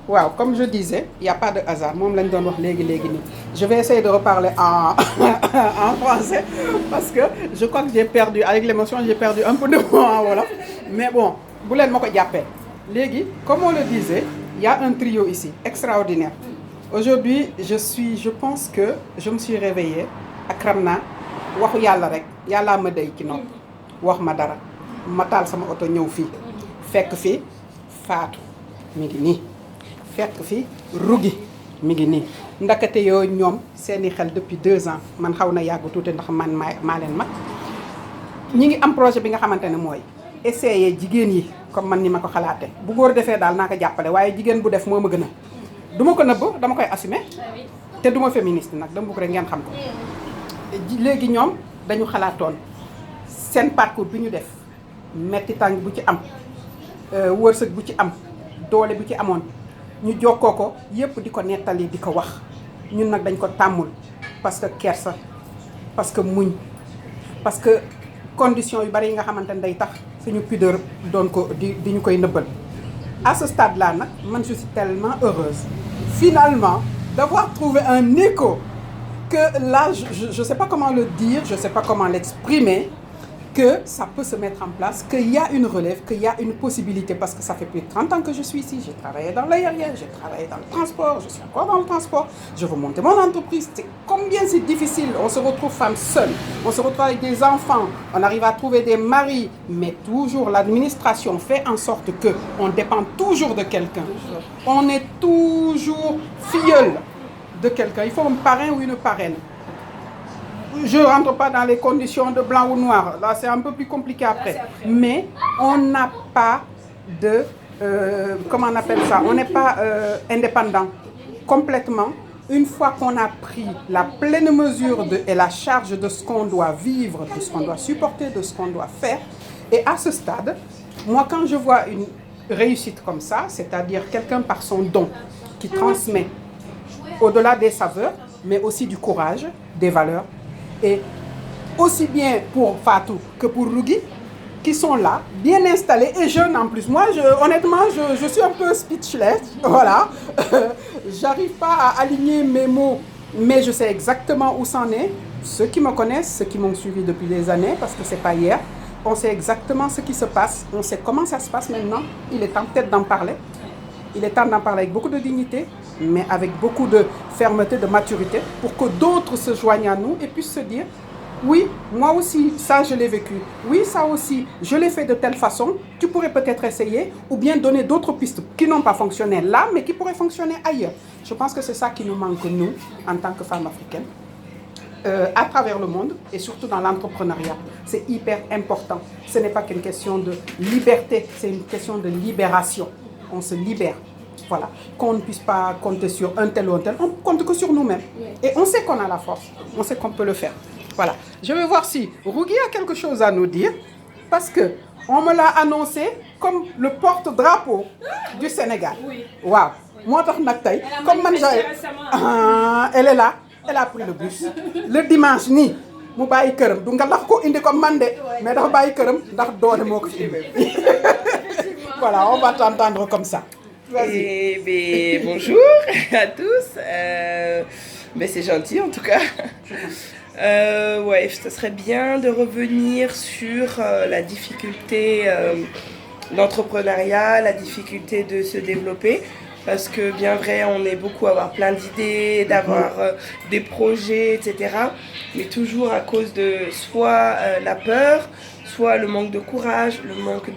Waaw, comme je disais, il n'y a pas de hasard. Moi, je vais essayer de reparler en, en français parce que je crois que j'ai perdu, avec l'émotion, j'ai perdu un peu de moi. Voilà. Mais bon, vous l'avez dit. Légui, comme on le disait, il y a un trio ici, extraordinaire. Aujourd'hui, je pense que je me suis réveillée à Kramna, waxu yalla rek, yalla ma day ci nopp. Wax ma dara. Ma taal sama auto ñew fi. Fekk fi Fatou mi ngi nii fekk fi Rugi mi ngi nii ndakate yoo ñoom seeni xel depuis 2 ans man xaw na yàgg tuuti ndax man maa leen mag ñi ngi am projet bi nga xamante ne mooy essayer jigéen yi comme man ni ma ko xalaate bu góor defee daal naa ko jàppale waaye jigéen bu def moo ma gën a du ma ko nëbb dama koy assumer te du ma féministe nag dama bëgg rek ngeen xam ko léegi ñoom dañu xalaatoon seen parcours bi ñu def metti tàng bu ci am wërsëg bu ci am doole bu ci amoon ñu jokkoo ko yépp di ko nettali di ko wax ñun nag dañ ko tàmmul parce que kersa parce que muñ parce que conditions yu bari yi nga xamante ne day tax suñu pudeur doon ko di ñu koy nëbbal à ce stade là nag man je suis tellement heureuse finalement d'avoir trouvé un écho que là je sais pas comment le dire, je sais pas comment l'exprimer, que ça peut se mettre en place, qu'il y a une relève, qu'il y a une possibilité, parce que ça fait plus de 30 ans que je suis ici, j'ai travaillé dans l'aérien, j'ai travaillé dans le transport, je suis encore dans le transport, je veux monter mon entreprise. Combien c'est difficile, on se retrouve femme seule, on se retrouve avec des enfants, on arrive à trouver des maris, mais toujours l'administration fait en sorte qu'on dépend toujours de quelqu'un. On est toujours filleul de quelqu'un, il faut un parrain ou une parraine. Je ne rentre pas dans les conditions de blanc ou noir. Là, c'est un peu plus compliqué après. Mais on n'a pas de... comment on appelle ça? On n'est pas indépendant complètement. Une fois qu'on a pris la pleine mesure et la charge de ce qu'on doit vivre, de ce qu'on doit supporter, de ce qu'on doit faire. Et à ce stade, moi, quand je vois une réussite comme ça, c'est-à-dire quelqu'un par son don qui transmet au-delà des saveurs, mais aussi du courage, des valeurs, et aussi bien pour Fatou que pour Rugi, qui sont là, bien installés et jeunes en plus. Moi, honnêtement, je suis un peu speechless, voilà. J'arrive pas à aligner mes mots, mais je sais exactement où c'en est. Ceux qui me connaissent, ceux qui m'ont suivi depuis des années, parce que c'est pas hier, on sait exactement ce qui se passe, on sait comment ça se passe maintenant. Il est temps peut-être d'en parler. Il est temps d'en parler avec beaucoup de dignité, mais avec beaucoup de fermeté, de maturité, pour que d'autres se joignent à nous et puissent se dire, oui, moi aussi, ça je l'ai vécu. Oui, ça aussi, je l'ai fait de telle façon. Tu pourrais peut-être essayer, ou bien donner d'autres pistes qui n'ont pas fonctionné là, mais qui pourraient fonctionner ailleurs. Je pense que c'est ça qui nous manque, nous, en tant que femmes africaines, à travers le monde, et surtout dans l'entrepreneuriat. C'est hyper important. Ce n'est pas qu'une question de liberté, c'est une question de libération. On se libère. Voilà. Qu'on ne puisse pas compter sur un tel ou un tel, on compte que sur nous-mêmes. Et on sait qu'on a la force, on sait qu'on peut le faire. Voilà. Je vais voir si Rugi a quelque chose à nous dire, parce que on me l'a annoncé comme le porte-drapeau du Sénégal. Waouh. Moi, comme elle est là, elle a pris le bus. Le dimanche, ni. mu bàyyi këram du nga lax ko indi comme man de mais dafa bàyyi këram ndax doole moo ko fi indi. Voilà, on va t'entendre comme ça. Bonjour à tous. Mais c'est gentil en tout cas. Ouais, ça serait bien de revenir sur la difficulté d'entrepreneuriat, la difficulté de se développer. Parce que bien vrai, on est beaucoup à avoir plein d'idées, d'avoir des projets, etc. Mais toujours à cause de soit la peur, soit le manque de courage, le manque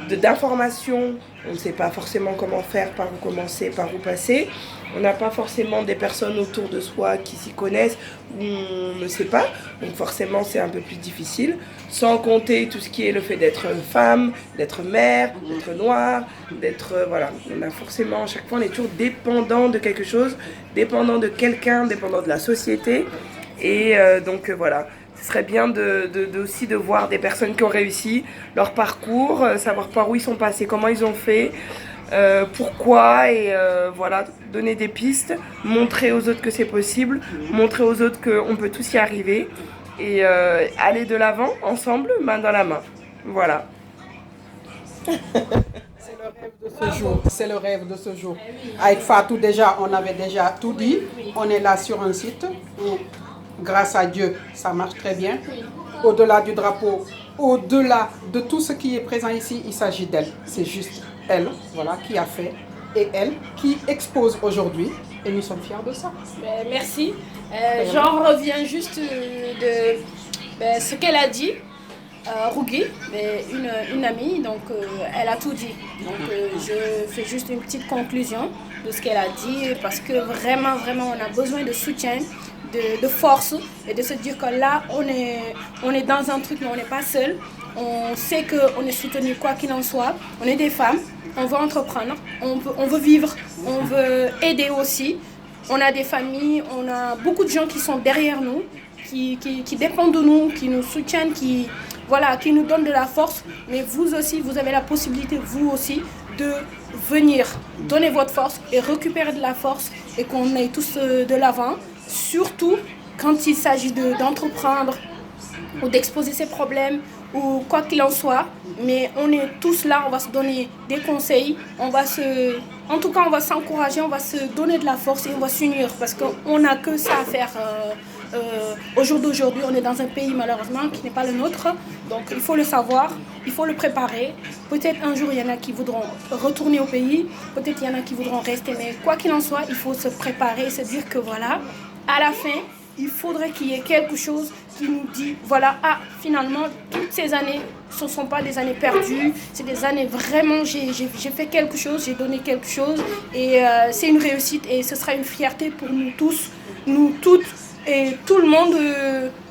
d'informations. On ne sait pas forcément comment faire, par où commencer, par où passer. On n'a pas forcément des personnes autour de soi qui s'y connaissent ou on ne sait pas. Donc forcément, c'est un peu plus difficile. Sans compter tout ce qui est le fait d'être femme, d'être mère, d'être noire, d'être... voilà. On a forcément, à chaque fois, on est toujours dépendant de quelque chose, dépendant de quelqu'un, dépendant de la société. Et donc voilà. Ce serait bien aussi de voir des personnes qui ont réussi leur parcours, savoir par où ils sont passés, comment ils ont fait, pourquoi, et voilà, donner des pistes, montrer aux autres que c'est possible, montrer aux autres qu'on peut tous y arriver et aller de l'avant ensemble, main dans la main. Voilà. C'est le rêve de ce jour. jour. C'est le rêve de ce jour. Avec Fatou, déjà, on avait déjà tout dit. On est là sur un site où, grâce à Dieu, ça marche très bien. Au-delà du drapeau, au-delà de tout ce qui est présent ici, il s'agit d'elle. C'est juste elle, voilà, qui a fait. Et elle qui expose aujourd'hui. Et nous sommes fiers de ça. Merci. J'en reviens juste de ce qu'elle a dit. Rougui, une amie, donc elle a tout dit. Donc je fais juste une petite conclusion de ce qu'elle a dit parce que vraiment, on a besoin de soutien, de force et de se dire que là, on est dans un truc mais on n'est pas seul. On sait qu'on est soutenu quoi qu'il en soit. On est des femmes, on veut entreprendre, on veut vivre, on veut aider aussi. On a des familles, on a beaucoup de gens qui sont derrière nous, qui dépendent de nous, qui nous soutiennent, qui nous donnent de la force. Mais vous aussi, vous avez la possibilité, vous aussi, de venir donner votre force et récupérer de la force et qu'on aille tous de l'avant. Surtout quand il s'agit d'entreprendre ou d'exposer ses problèmes ou quoi qu'il en soit. Mais on est tous là, on va se donner des conseils, on va s'encourager, on va se donner de la force et on va s'unir parce qu'on n'a que ça à faire. Au jour d'aujourd'hui, on est dans un pays malheureusement qui n'est pas le nôtre, donc il faut le savoir, il faut le préparer. Peut-être un jour il y en a qui voudront retourner au pays, peut-être il y en a qui voudront rester, mais quoi qu'il en soit, il faut se préparer et se dire que voilà, à la fin, il faudrait qu'il y ait quelque chose qui nous dit, voilà, finalement, toutes ces années, ce ne sont pas des années perdues, c'est des années vraiment, j'ai fait quelque chose, j'ai donné quelque chose, et c'est une réussite, et ce sera une fierté pour nous tous, nous toutes, et tout le monde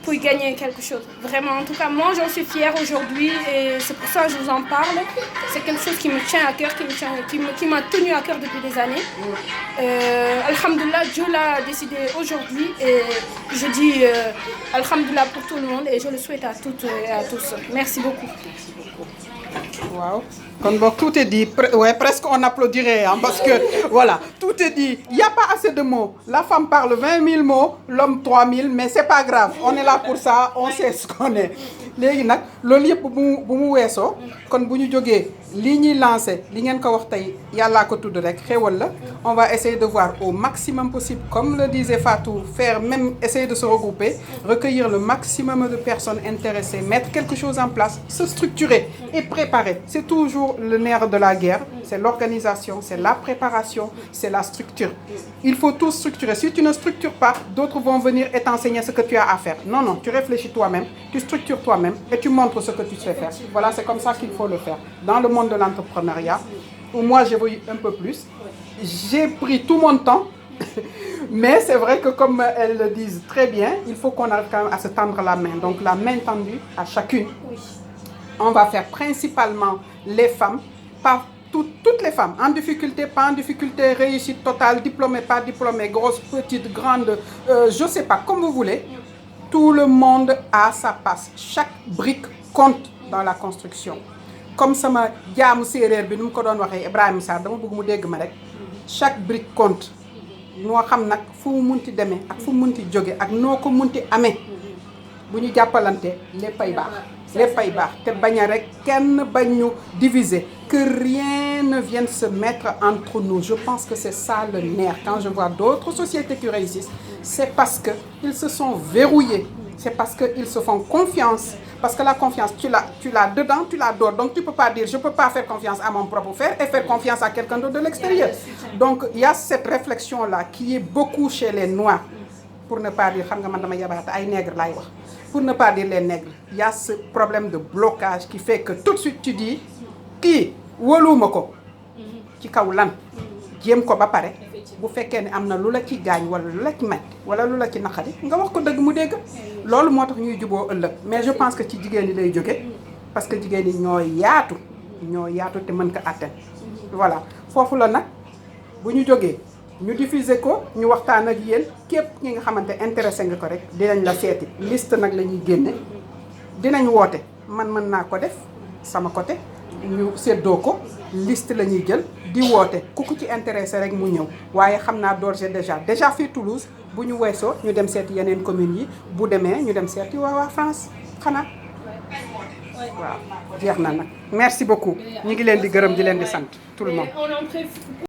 pour y gagner quelque chose. Vraiment, en tout cas, moi, j'en suis fière aujourd'hui, et c'est pour ça que je vous en parle. C'est quelque chose qui me tient à cœur, qui m'a tenu à cœur depuis des années. Alhamdoulilah, Dieu l'a décidé aujourd'hui, et je dis Alhamdoulilah pour tout le monde, et je le souhaite à toutes et à tous. Merci beaucoup. Wow. Quand tout est dit, ouais, presque on applaudirait, hein, parce que voilà, tout est dit. Il n'y a pas assez de mots. La femme parle 20 000 mots, l'homme 3 000, mais c'est pas grave. On est là pour ça, on sait ce qu'on est. Léegi nag loolu yëpp bu mu weesoo kon bu ñu jógee lii ñuy lancé li ngeen ko wax tey yàllaa ko tudd rek xéwal la on va essayer de voir au maximum possible comme le disait Fatou essayer de se regrouper recueillir le maximum de personnes intéressées mettre quelque chose en place se structurer et préparer c'est toujours le nerf de la guerre c'est l'organisation c'est la préparation c'est la structure il faut tout structurer si tu ne structures pas d'autres vont venir et t'enseigner ce que tu as à faire non tu réfléchis toi-même tu structures toi-même et tu montres ce que tu sais faire. Voilà, c'est comme ça qu'il faut le faire. Dans le monde de l'entrepreneuriat, où moi j'évolue un peu plus, j'ai pris tout mon temps, mais c'est vrai que comme elles le disent très bien, il faut qu'on arrive quand même à se tendre la main. Donc la main tendue à chacune. On va faire principalement les femmes, pas toutes les femmes, en difficulté, pas en difficulté, réussite totale, diplômée, pas diplômée, grosse, petite, grande, je sais pas, comme vous voulez. Tout le monde a sa place. Chaque brique compte dans la construction. Comme sama jaamu séeréer bi nu mu ko doon waxee Ibrahima Sarr dama bëgg mu dégg ma rek. Chaque brique compte. Noo xam nag fu mu munti demee ak fu mu munti jóge ak noo ko munti amee bu ñu jàppalante léppay baax te bañ a rek kenn bañ ñu diviser. Que rien ne vienne se mettre entre nous. Je pense que c'est ça le nerf. Quand je vois d'autres sociétés qui réussissent, c'est parce qu'ils se sont verrouillés. C'est parce qu'ils se font confiance. Parce que la confiance, tu l'as dedans, tu l'as dehors. Donc tu ne peux pas dire, je ne peux pas faire confiance à mon propre frère et faire confiance à quelqu'un d'autre de l'extérieur. Donc il y a cette réflexion-là qui est beaucoup chez les Noirs. Pour ne pas dire, pour ne pas dire les nègres. Il y a ce problème de blocage qui fait que tout de suite tu dis, qui wóoluwuma ko ci kaw lan jéem ko ba pare bu fekkee ne am na lu la ci gaañ wala lu la ci metti wala lu la ci naqari nga wax ko dëgg mu dégg loolu moo tax ñuy juboo ëllëg mais je pense que ci jigéen ñi lay jóge parce que jigéen ñi ñoo yaatu te mën ko atteindre voilà foofu la nag bu ñu jógee ñu diffuser ko ñu waxtaan ak yéen képp ñi nga xamante intéressé nga ko rek dinañ la seeti liste nag la ñuy génne dinañ woote man mën naa ko def sama côté ñu séddoo ko liste la ñuy jël di woote ku ci intéressé rek mu ñëw waaye xam naa d'ores et déjà fii Toulouse bu ñu weesoo ñu dem seeti yeneen communes yi bu demee ñu dem seeti waa France xanaa. waaw jeex na nag merci beaucoup ñu ngi leen di gërëm di leen di sant tout le monde. On en préfère